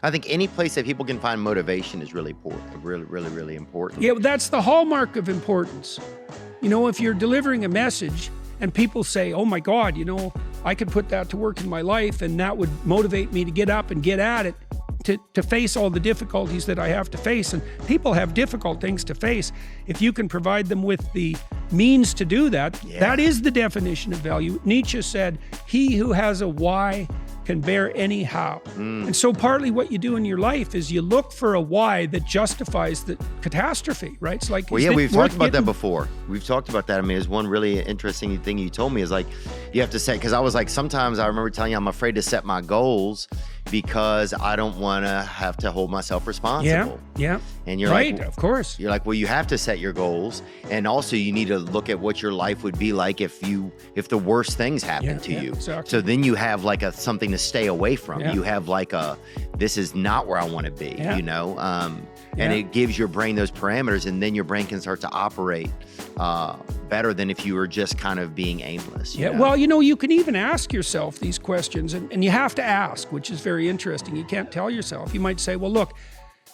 I think any place that people can find motivation is really important, really important. Yeah, that's the hallmark of importance. You know, if you're delivering a message and people say, oh my God, you know, I could put that to work in my life and that would motivate me to get up and get at it, to face all the difficulties that I have to face. And people have difficult things to face. If you can provide them with the means to do that, that is the definition of value. Nietzsche said, he who has a why can bear any how. And so partly what you do in your life is you look for a why that justifies the catastrophe, right? It's like, well, yeah, we've talked about that before. We've talked about that. I mean, there's one really interesting thing you told me is like, you have to set, because I was like, sometimes I remember telling you I'm afraid to set my goals because I don't want to have to hold myself responsible. Yeah. And you're right, like, of course. You're like, well, you have to set your goals, and also you need to look at what your life would be like if the worst things happen to you. Exactly. So then you have like something to stay away from. Yeah. You have like this is not where I want to be. You know, and it gives your brain those parameters, and then your brain can start to operate better than if you were just kind of being aimless. You know? Well, you know, you can even ask yourself these questions, and you have to ask, which is very interesting. You can't tell yourself. You might say, well, look,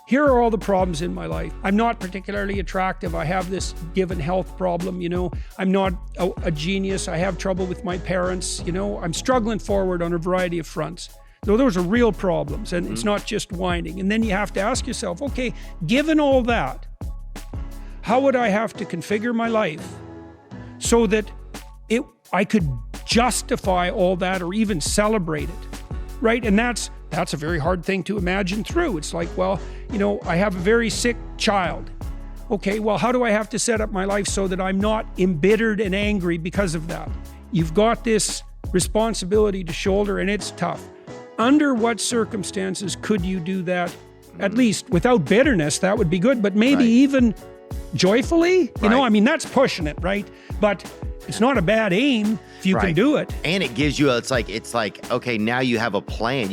here are all the problems in my life. I'm not particularly attractive. I have this given health problem, you know. I'm not a genius. I have trouble with my parents, you know. I'm struggling forward on a variety of fronts. So those are real problems, and it's not just whining. And then you have to ask yourself, okay, given all that, how would I have to configure my life so that I could justify all that or even celebrate it, right? And that's a very hard thing to imagine through. It's like, well, you know, I have a very sick child. Okay, well, how do I have to set up my life so that I'm not embittered and angry because of that? You've got this responsibility to shoulder, and it's tough. Under what circumstances could you do that? At least without bitterness, that would be good, but maybe even joyfully, you know, I mean, that's pushing it, right? But it's not a bad aim if you can do it. And it gives you, it's like, okay, now you have a plan.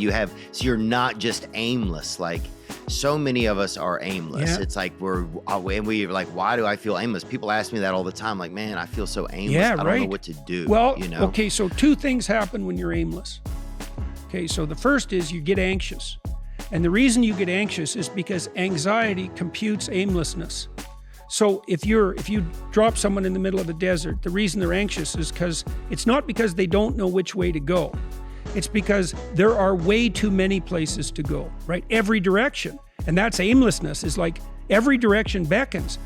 So you're not just aimless. Like so many of us are aimless. Yeah. It's like we're like, why do I feel aimless? People ask me that all the time. Like, man, I feel so aimless. I don't know what to do. Well, you know? Okay, so two things happen when you're aimless. Okay, so the first is you get anxious. And the reason you get anxious is because anxiety computes aimlessness. So if you drop someone in the middle of the desert, the reason they're anxious is because it's not because they don't know which way to go. It's because there are way too many places to go, right? Every direction. And that's aimlessness, is like every direction beckons.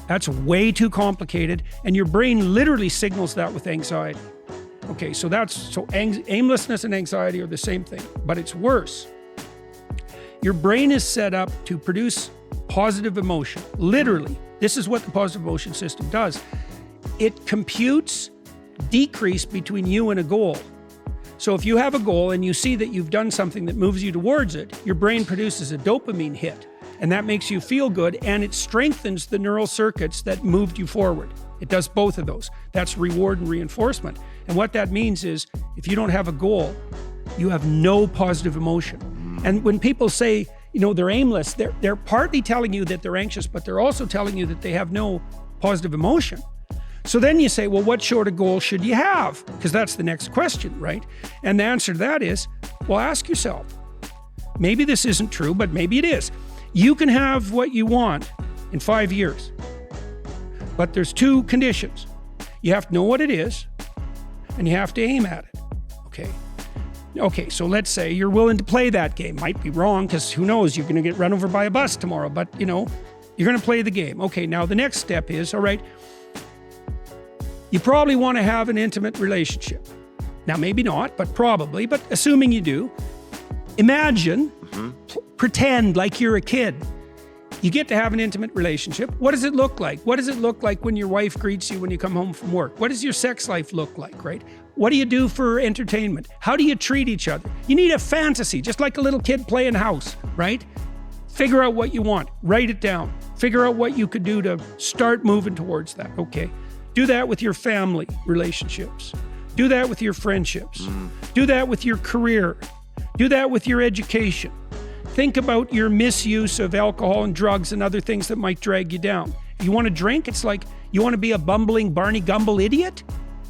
That's way too complicated. And your brain literally signals that with anxiety. Okay, so aimlessness and anxiety are the same thing, but it's worse. Your brain is set up to produce positive emotion. Literally, this is what the positive emotion system does. It computes decrease between you and a goal. So if you have a goal and you see that you've done something that moves you towards it, your brain produces a dopamine hit, and that makes you feel good, and it strengthens the neural circuits that moved you forward. It does both of those. That's reward and reinforcement. And what that means is, if you don't have a goal, you have no positive emotion. And when people say, you know, they're aimless, they're partly telling you that they're anxious, but they're also telling you that they have no positive emotion. So then you say, well, what sort of goal should you have? Because that's the next question, right? And the answer to that is, well, ask yourself. Maybe this isn't true, but maybe it is. You can have what you want in 5 years. But there's two conditions. You have to know what it is, and you have to aim at it, okay? Okay, so let's say you're willing to play that game. Might be wrong, because who knows, you're gonna get run over by a bus tomorrow, but you know, you're gonna play the game. Okay, now the next step is, all right, you probably wanna have an intimate relationship. Now maybe not, but probably, but assuming you do, imagine, pretend like you're a kid. You get to have an intimate relationship. What does it look like? What does it look like when your wife greets you when you come home from work? What does your sex life look like, right? What do you do for entertainment? How do you treat each other? You need a fantasy, just like a little kid playing house, right? Figure out what you want. Write it down. Figure out what you could do to start moving towards that, okay? Do that with your family relationships. Do that with your friendships. Do that with your career. Do that with your education. Think about your misuse of alcohol and drugs and other things that might drag you down. If you want to drink, it's like, you want to be a bumbling Barney Gumble idiot?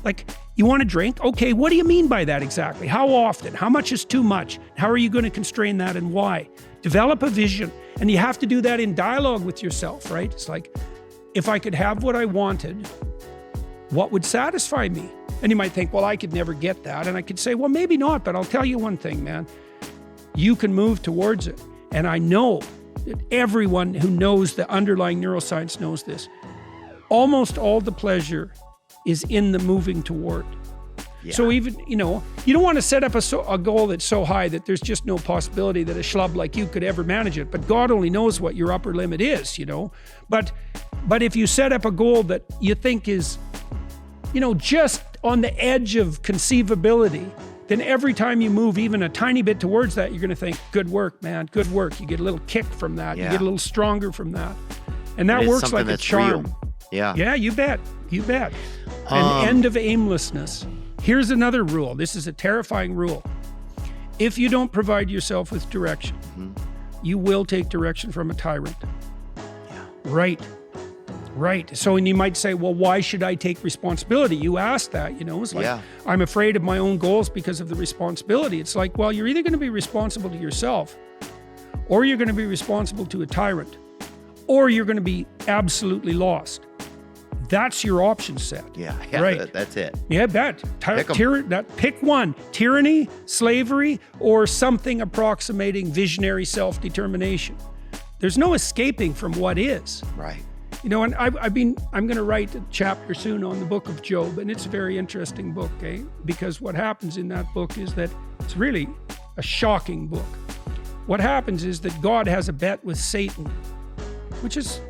Like, you want to drink? Okay, what do you mean by that exactly? How often? How much is too much? How are you going to constrain that, and why? Develop a vision. And you have to do that in dialogue with yourself, right? It's like, if I could have what I wanted, what would satisfy me? And you might think, well, I could never get that. And I could say, well, maybe not, but I'll tell you one thing, man. You can move towards it. And I know that everyone who knows the underlying neuroscience knows this. Almost all the pleasure is in the moving toward. Yeah. So even, you don't want to set up a goal that's so high that there's just no possibility that a schlub like you could ever manage it. But God only knows what your upper limit is, But if you set up a goal that you think is, just on the edge of conceivability, then every time you move even a tiny bit towards that, you're going to think, good work, man, good work. You get a little kick from that. You get a little stronger from that. And that works like a charm. Real. Yeah. Yeah, you bet. You bet. An end of aimlessness. Here's another rule. This is a terrifying rule. If you don't provide yourself with direction, you will take direction from a tyrant. Yeah. Right. So, and you might say, well, why should I take responsibility? You asked that, it's like, I'm afraid of my own goals because of the responsibility. It's like, well, you're either going to be responsible to yourself, or you're going to be responsible to a tyrant, or you're going to be absolutely lost. That's your option set. Yeah, right. That's it. Yeah, bet. Pick one: tyranny, slavery, or something approximating visionary self-determination. There's no escaping from what is. Right. And I'm going to write a chapter soon on the book of Job, and it's a very interesting book, because what happens in that book is that it's really a shocking book. What happens is that God has a bet with Satan, which is,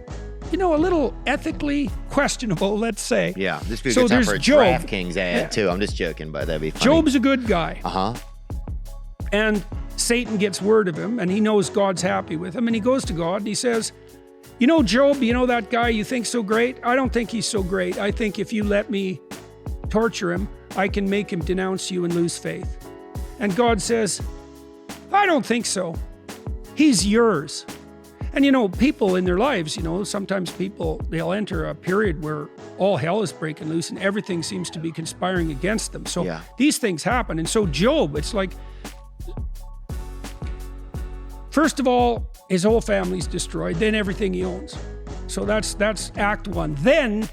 a little ethically questionable, let's say. Yeah, this would be a good time for a DraftKings ad, too. I'm just joking, but that'd be funny. Job's a good guy. Uh-huh. And Satan gets word of him, and he knows God's happy with him, and he goes to God, and he says, Job, that guy you think's so great? I don't think he's so great. I think if you let me torture him, I can make him denounce you and lose faith. And God says, I don't think so. He's yours. And people in their lives, sometimes they'll enter a period where all hell is breaking loose and everything seems to be conspiring against them. So these things happen. And so Job, it's like, first of all, his whole family's destroyed, then everything he owns. So that's act one. Then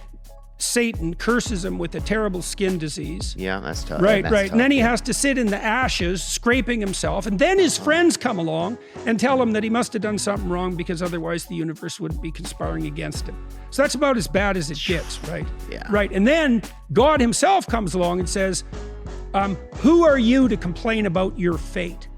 Satan curses him with a terrible skin disease. Yeah, that's tough. Right. Tough, and then he has to sit in the ashes, scraping himself. And then his friends come along and tell him that he must have done something wrong because otherwise the universe wouldn't be conspiring against him. So that's about as bad as it gets, right? Yeah. Right. And then God himself comes along and says, who are you to complain about your fate?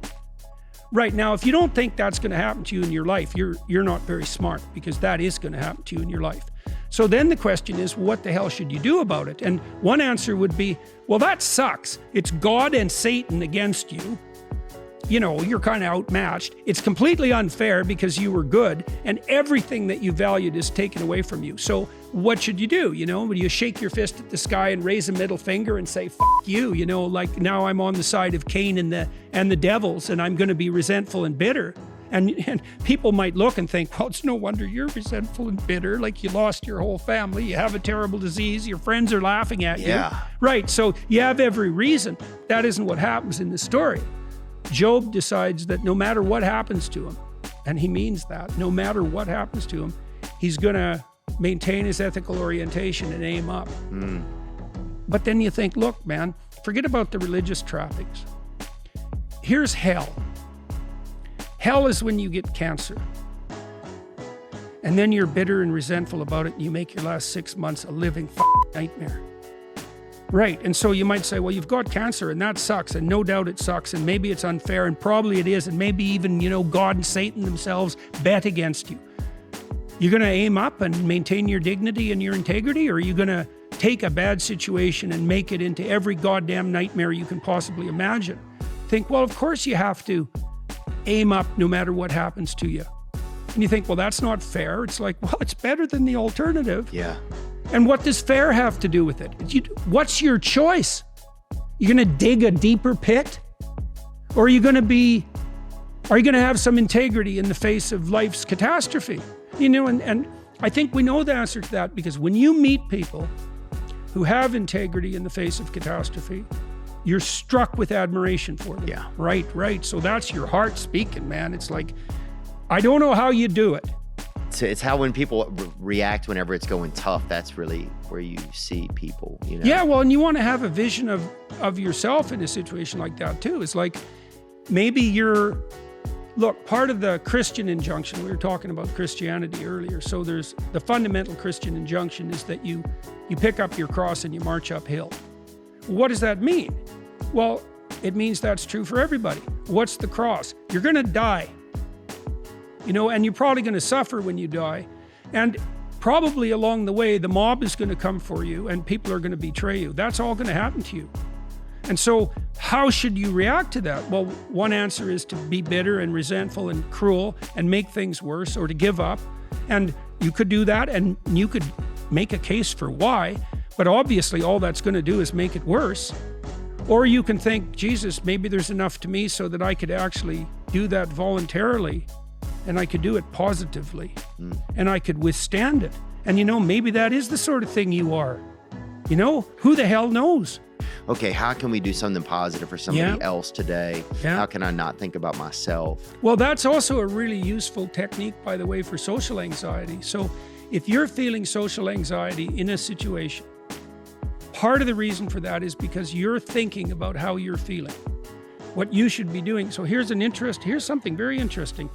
Right. Now, if you don't think that's going to happen to you in your life, you're not very smart, because that is going to happen to you in your life. So then the question is, what the hell should you do about it? And one answer would be, well, that sucks. It's God and Satan against you. You're kind of outmatched. It's completely unfair because you were good, and everything that you valued is taken away from you. So what should you do? Would you shake your fist at the sky and raise a middle finger and say, F you, like now I'm on the side of Cain and the devils, and I'm going to be resentful and bitter. And people might look and think, well, it's no wonder you're resentful and bitter, like you lost your whole family, you have a terrible disease, your friends are laughing at you. Yeah. Right, so you have every reason. That isn't what happens in the story. Job decides that no matter what happens to him, and he means that, no matter what happens to him, he's going to maintain his ethical orientation and aim up. But then you think, look, man, forget about the religious trappings. Here's hell. Hell is when you get cancer. And then you're bitter and resentful about it, and you make your last 6 months a living nightmare. Right, and so you might say, well, you've got cancer, and that sucks, and no doubt it sucks, and maybe it's unfair, and probably it is, and maybe even, God and Satan themselves bet against you. You're going to aim up and maintain your dignity and your integrity, or are you going to take a bad situation and make it into every goddamn nightmare you can possibly imagine? Think, well, of course you have to aim up no matter what happens to you. And you think, well, that's not fair. It's like, well, it's better than the alternative. Yeah. And what does fair have to do with it? What's your choice? You're going to dig a deeper pit? Or are you going to have some integrity in the face of life's catastrophe? And I think we know the answer to that, because when you meet people who have integrity in the face of catastrophe, you're struck with admiration for them. Yeah. Right. So that's your heart speaking, man. It's like, I don't know how you do it. So it's how when people react whenever it's going tough, that's really where you see people, you know? Yeah, well, and you want to have a vision of yourself in a situation like that too. It's like maybe look, part of the Christian injunction, we were talking about Christianity earlier. So there's the fundamental Christian injunction is that you pick up your cross and you march uphill. What does that mean? Well, it means that's true for everybody. What's the cross? You're going to die. You know, and you're probably going to suffer when you die. And probably along the way, the mob is going to come for you and people are going to betray you. That's all going to happen to you. And so how should you react to that? Well, one answer is to be bitter and resentful and cruel and make things worse, or to give up. And you could do that, and you could make a case for why, but obviously all that's going to do is make it worse. Or you can think, Jesus, maybe there's enough to me so that I could actually do that voluntarily, and I could do it positively, and I could withstand it. And you know, maybe that is the sort of thing you are. You know, who the hell knows? Okay, how can we do something positive for somebody else today? Yeah. How can I not think about myself? Well, that's also a really useful technique, by the way, for social anxiety. So if you're feeling social anxiety in a situation, part of the reason for that is because you're thinking about how you're feeling, what you should be doing. So here's something very interesting.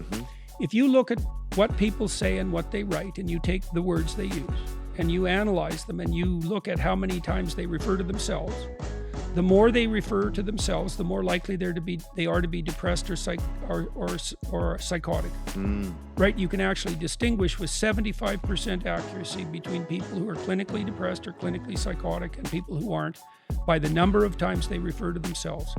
If you look at what people say and what they write, and you take the words they use and you analyze them and you look at how many times they refer to themselves, the more they refer to themselves, the more likely they are to be depressed or psychotic. Right? You can actually distinguish with 75% accuracy between people who are clinically depressed or clinically psychotic and people who aren't by the number of times they refer to themselves.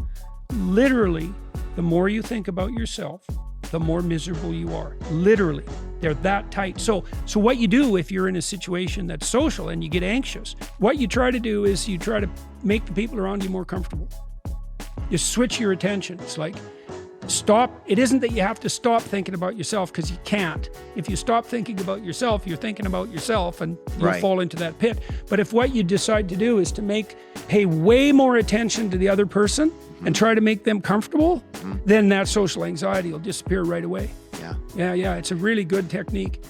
Literally, the more you think about yourself, the more miserable you are. Literally, they're that tight. So what you do if you're in a situation that's social and you get anxious, what you try to do is you try to make the people around you more comfortable. You switch your attention. It's like, stop. It isn't that you have to stop thinking about yourself, because you can't. If you stop thinking about yourself, you're thinking about yourself and you'll fall into that pit. But if what you decide to do is to pay way more attention to the other person and try to make them comfortable, then that social anxiety will disappear right away. Yeah. Yeah. It's a really good technique.